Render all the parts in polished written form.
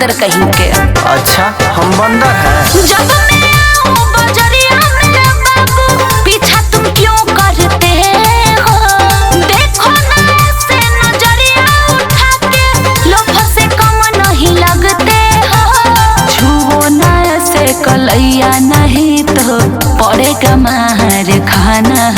बंदर कहीं के। अच्छा हम बंदर हैं। जब मैं आऊं बजरिया में बाबू पीछा तुम क्यों करते हो? देखो ना ऐसे नजरिया उठा के लोभ से कम नहीं लगते हो। छुओ ना ऐसे कलैया नहीं तो पड़ेगा मार खाना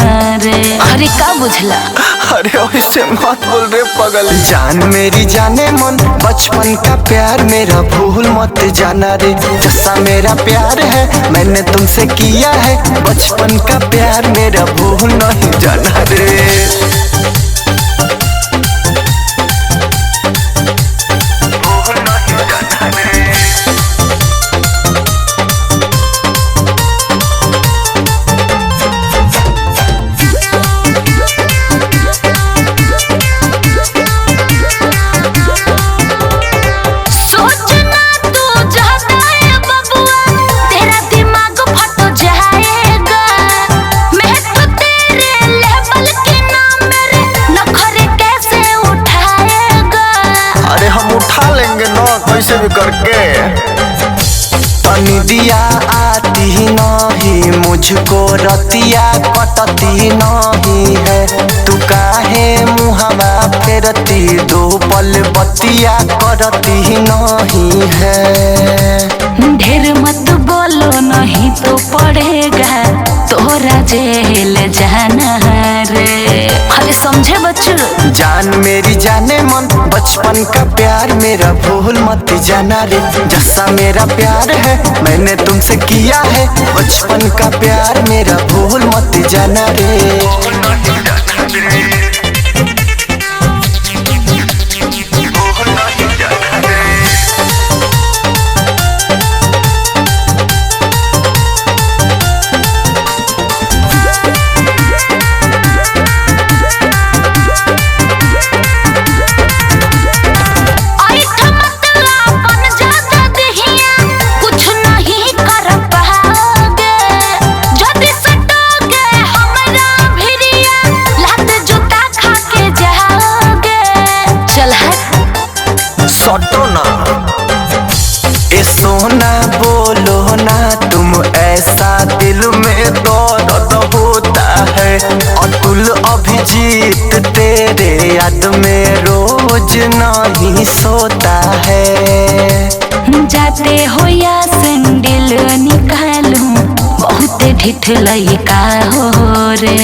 रे। अरे का बुझला? अरे ऐसे मत बोल रे पगल। जान मेरी जाने मन बचपन का प्यार मेरा भूल मत जाना रे। जैसा मेरा प्यार है मैंने तुमसे किया है, बचपन का प्यार मेरा भूल नहीं जाना रे। कैसे भी करके तनिदिया आती नहीं मुझको रतिया कटती नहीं है। तू काहे मुहवा फेरती दो पल बतिया करती नहीं है। ढेर मत बोलो नहीं तो पड़ेगा तोरा जेल जाना रे। अरे समझे बच्चू? जान मेरी जाने मन बचपन का प्यार मेरा भूल मत जाना रे। जैसा मेरा प्यार है मैंने तुमसे किया है, बचपन का प्यार मेरा भूल मत जाना रे। सटो ना ए सोना बोलो ना तुम ऐसा दिल में दर्द होता है। अतुल अभिजीत तेरे याद में रोज नहीं सोता है। जाते हो या सैंडल निकालूं बहुत ढिठ लइका हो रे।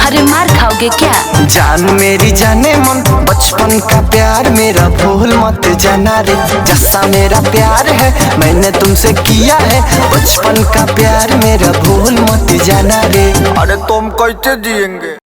अरे मार खाओगे क्या? जान मेरी जाने मन बचपन का प्यार मेरा भूल मत जाना रे। जैसा मेरा प्यार है मैंने तुमसे किया है, बचपन का प्यार मेरा भूल मत जाना रे। अरे तुम कैसे जिएंगे?